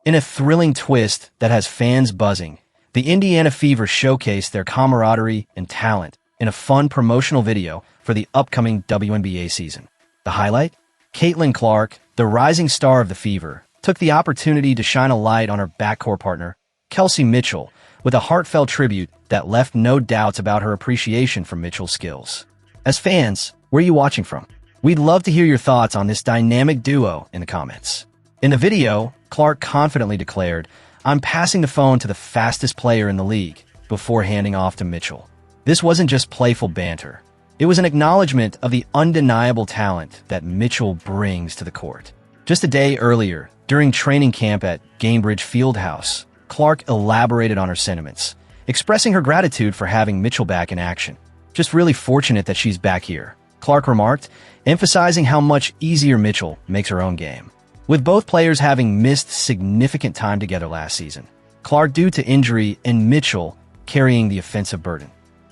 In a thrilling twist that has fans buzzing, the Indiana Fever showcased their camaraderie and talent in a fun promotional video for the upcoming WNBA season. The highlight? Caitlin Clark, the rising star of the Fever, took the opportunity to shine a light on her backcourt partner, Kelsey Mitchell, with a heartfelt tribute that left no doubts about her appreciation for Mitchell's skills. As fans, where are you watching from? We'd love to hear your thoughts on this dynamic duo in the comments. In the video, Clark confidently declared, "I'm passing the phone to the fastest player in the league," before handing off to Mitchell. This wasn't just playful banter. It was an acknowledgement of the undeniable talent that Mitchell brings to the court. Just a day earlier, during training camp at Gainbridge Fieldhouse, Clark elaborated on her sentiments, expressing her gratitude for having Mitchell back in action. "Just really fortunate that she's back here," Clark remarked, emphasizing how much easier Mitchell makes her own game. With both players having missed significant time together last season, Clark due to injury and Mitchell carrying the offensive burden.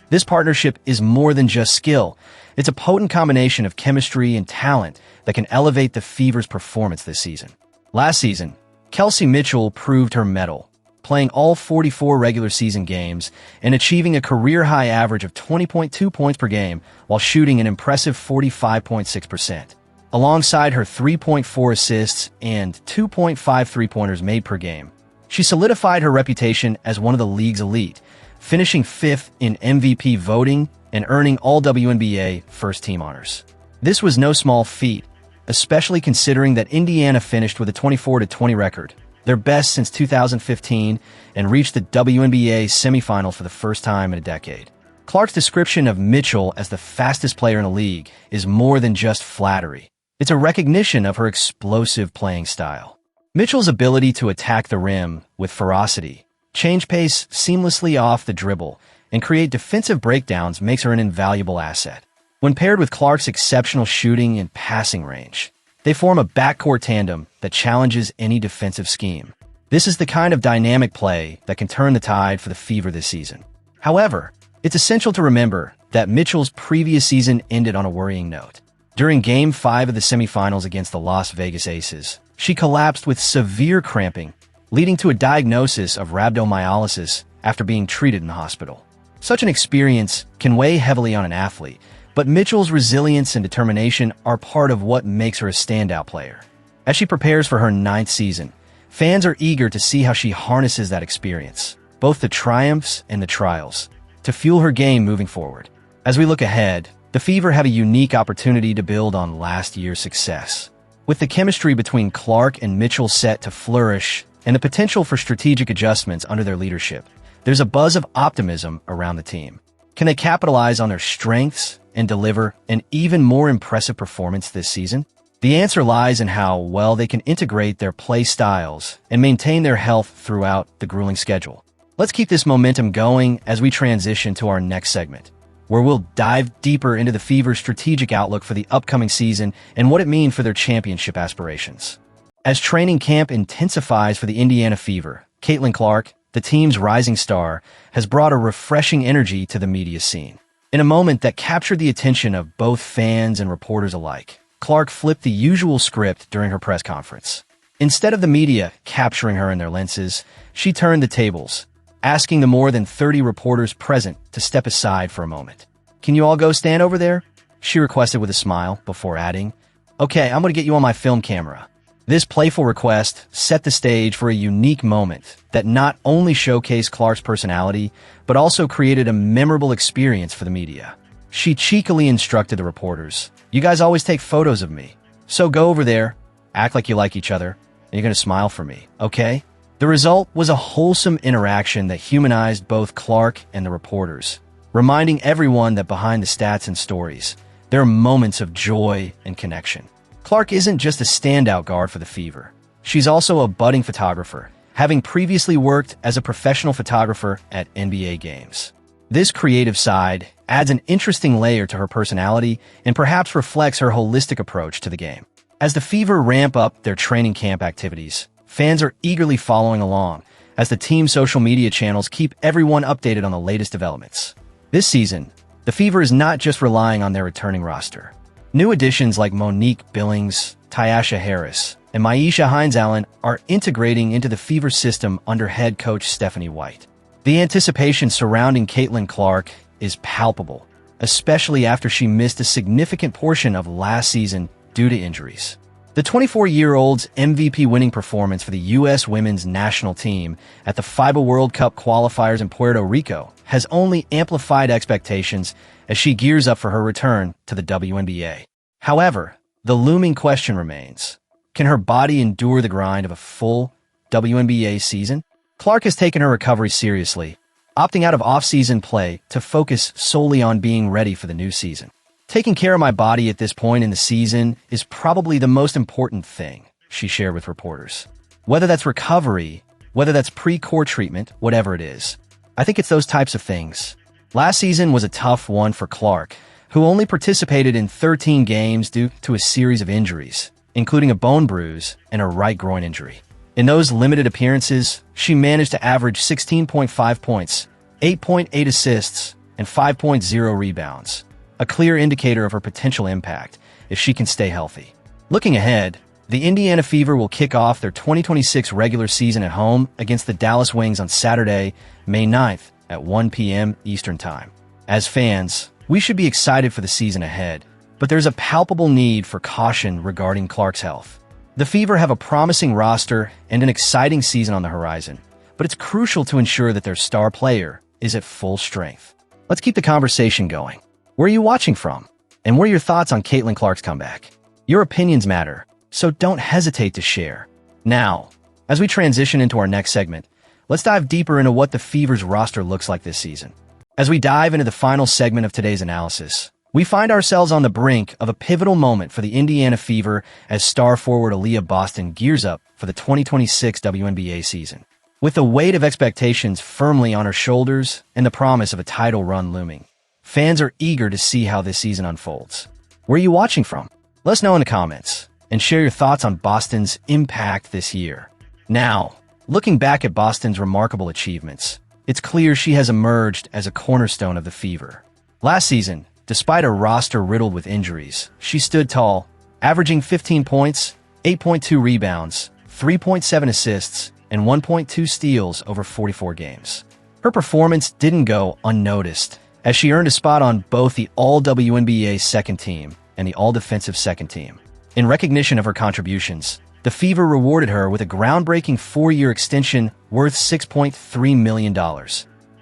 This partnership is more than just skill. It's a potent combination of chemistry and talent that can elevate the Fever's performance this season. Last season, Kelsey Mitchell proved her mettle, playing all 44 regular season games and achieving a career-high average of 20.2 points per game while shooting an impressive 45.6%. Alongside her 3.4 assists and 2.5 three-pointers made per game, she solidified her reputation as one of the league's elite, finishing 5th in MVP voting and earning All-WNBA first-team honors. This was no small feat, especially considering that Indiana finished with a 24-20 record, their best since 2015, and reached the WNBA semifinals for the first time in a decade. Clark's description of Mitchell as the fastest player in the league is more than just flattery. It's a recognition of her explosive playing style. Mitchell's ability to attack the rim with ferocity, change pace seamlessly off the dribble, and create defensive breakdowns makes her an invaluable asset. When paired with Clark's exceptional shooting and passing range, they form a backcourt tandem that challenges any defensive scheme. This is the kind of dynamic play that can turn the tide for the Fever this season. However, it's essential to remember that Mitchell's previous season ended on a worrying note. During Game 5 of the semifinals against the Las Vegas Aces, she collapsed with severe cramping, leading to a diagnosis of rhabdomyolysis after being treated in the hospital. Such an experience can weigh heavily on an athlete, but Mitchell's resilience and determination are part of what makes her a standout player. As she prepares for her 9th season, fans are eager to see how she harnesses that experience, both the triumphs and the trials, to fuel her game moving forward. As we look ahead, the Fever have a unique opportunity to build on last year's success. With the chemistry between Clark and Mitchell set to flourish and the potential for strategic adjustments under their leadership, there's a buzz of optimism around the team. Can they capitalize on their strengths and deliver an even more impressive performance this season? The answer lies in how well they can integrate their play styles and maintain their health throughout the grueling schedule. Let's keep this momentum going as we transition to our next segment, where we'll dive deeper into the Fever's strategic outlook for the upcoming season and what it means for their championship aspirations. As training camp intensifies for the Indiana Fever, Caitlin Clark, the team's rising star, has brought a refreshing energy to the media scene. In a moment that captured the attention of both fans and reporters alike, Clark flipped the usual script during her press conference. Instead of the media capturing her in their lenses, she turned the tables, asking the more than 30 reporters present to step aside for a moment. "Can you all go stand over there?" she requested with a smile, before adding, "Okay, I'm going to get you on my film camera." This playful request set the stage for a unique moment that not only showcased Clark's personality, but also created a memorable experience for the media. She cheekily instructed the reporters, "You guys always take photos of me, so go over there, act like you like each other, and you're going to smile for me, okay?" The result was a wholesome interaction that humanized both Clark and the reporters, reminding everyone that behind the stats and stories, there are moments of joy and connection. Clark isn't just a standout guard for the Fever. She's also a budding photographer, having previously worked as a professional photographer at NBA games. This creative side adds an interesting layer to her personality and perhaps reflects her holistic approach to the game. As the Fever ramp up their training camp activities, fans are eagerly following along as the team's social media channels keep everyone updated on the latest developments. This season, the Fever is not just relying on their returning roster. New additions like Monique Billings, Tyasha Harris, and Myisha Hines-Allen are integrating into the Fever system under head coach Stephanie White. The anticipation surrounding Caitlin Clark is palpable, especially after she missed a significant portion of last season due to injuries. The 24-year-old's MVP-winning performance for the U.S. women's national team at the FIBA World Cup qualifiers in Puerto Rico has only amplified expectations as she gears up for her return to the WNBA. However, the looming question remains, can her body endure the grind of a full WNBA season? Clark has taken her recovery seriously, opting out of off-season play to focus solely on being ready for the new season. Taking care of my body at this point in the season is probably the most important thing, she shared with reporters. Whether that's recovery, whether that's pre-core treatment, whatever it is, I think it's those types of things. Last season was a tough one for Clark, who only participated in 13 games due to a series of injuries, including a bone bruise and a right groin injury. In those limited appearances, she managed to average 16.5 points, 8.8 assists, and 5.0 rebounds, a clear indicator of her potential impact if she can stay healthy. Looking ahead, the Indiana Fever will kick off their 2026 regular season at home against the Dallas Wings on Saturday, May 9th at 1 p.m. Eastern Time. As fans, we should be excited for the season ahead, but there's a palpable need for caution regarding Clark's health. The Fever have a promising roster and an exciting season on the horizon, but it's crucial to ensure that their star player is at full strength. Let's keep the conversation going. Where are you watching from? And what are your thoughts on Caitlin Clark's comeback? Your opinions matter, so don't hesitate to share. Now, as we transition into our next segment, let's dive deeper into what the Fever's roster looks like this season. As we dive into the final segment of today's analysis, we find ourselves on the brink of a pivotal moment for the Indiana Fever as star forward Aliyah Boston gears up for the 2026 WNBA season. With the weight of expectations firmly on her shoulders and the promise of a title run looming, fans are eager to see how this season unfolds. Where are you watching from? Let us know in the comments and share your thoughts on Boston's impact this year. Now, looking back at Boston's remarkable achievements, it's clear she has emerged as a cornerstone of the Fever. Last season, despite a roster riddled with injuries, she stood tall, averaging 15 points, 8.2 rebounds, 3.7 assists, and 1.2 steals over 44 games. Her performance didn't go unnoticed, as she earned a spot on both the All-WNBA second team and the All-Defensive second team. In recognition of her contributions, the Fever rewarded her with a groundbreaking 4-year extension worth $6.3 million,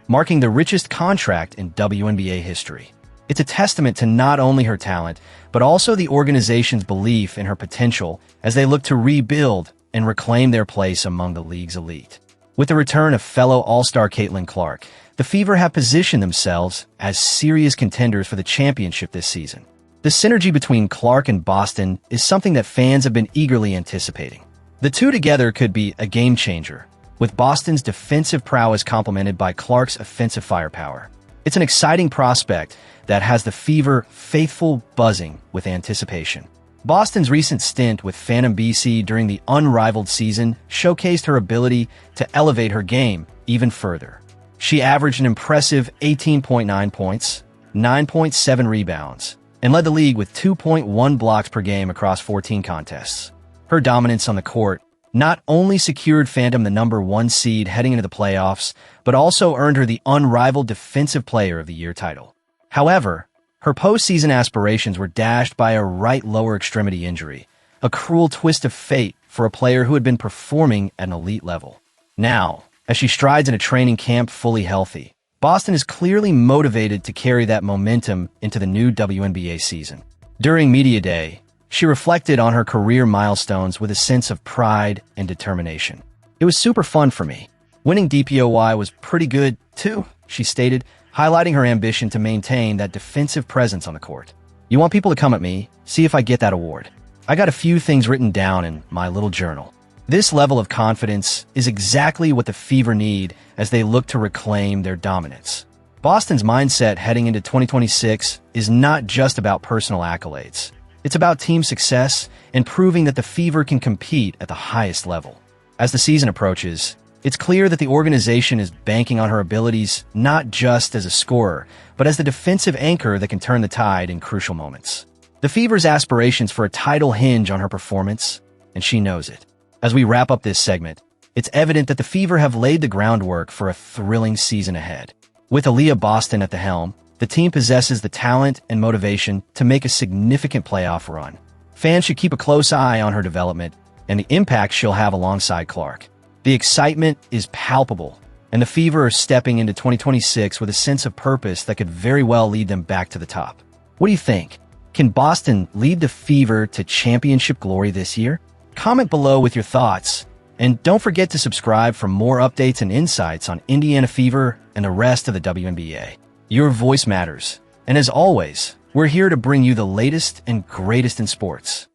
marking the richest contract in WNBA history. It's a testament to not only her talent, but also the organization's belief in her potential as they look to rebuild and reclaim their place among the league's elite. With the return of fellow All-Star Caitlin Clark, the Fever have positioned themselves as serious contenders for the championship this season. The synergy between Clark and Boston is something that fans have been eagerly anticipating. The two together could be a game-changer, with Boston's defensive prowess complemented by Clark's offensive firepower. It's an exciting prospect that has the Fever faithful buzzing with anticipation. Boston's recent stint with Phantom BC during the unrivaled season showcased her ability to elevate her game even further. She averaged an impressive 18.9 points, 9.7 rebounds, and led the league with 2.1 blocks per game across 14 contests. Her dominance on the court not only secured Phantom the #1 seed heading into the playoffs, but also earned her the unrivaled Defensive Player of the Year title. However, her postseason aspirations were dashed by a right lower extremity injury, a cruel twist of fate for a player who had been performing at an elite level. Now, as she strides into training camp fully healthy, Boston is clearly motivated to carry that momentum into the new WNBA season. During Media Day, she reflected on her career milestones with a sense of pride and determination. "It was super fun for me. Winning DPOY was pretty good, too," she stated, highlighting her ambition to maintain that defensive presence on the court. "You want people to come at me, see if I get that award. I got a few things written down in my little journal." This level of confidence is exactly what the Fever need as they look to reclaim their dominance. Boston's mindset heading into 2026 is not just about personal accolades. It's about team success and proving that the Fever can compete at the highest level. As the season approaches, it's clear that the organization is banking on her abilities not just as a scorer, but as the defensive anchor that can turn the tide in crucial moments. The Fever's aspirations for a title hinge on her performance, and she knows it. As we wrap up this segment, it's evident that the Fever have laid the groundwork for a thrilling season ahead. With Aliyah Boston at the helm, the team possesses the talent and motivation to make a significant playoff run. Fans should keep a close eye on her development and the impact she'll have alongside Clark. The excitement is palpable, and the Fever are stepping into 2026 with a sense of purpose that could very well lead them back to the top. What do you think? Can Boston lead the Fever to championship glory this year? Comment below with your thoughts, and don't forget to subscribe for more updates and insights on Indiana Fever and the rest of the WNBA. Your voice matters, and as always, we're here to bring you the latest and greatest in sports.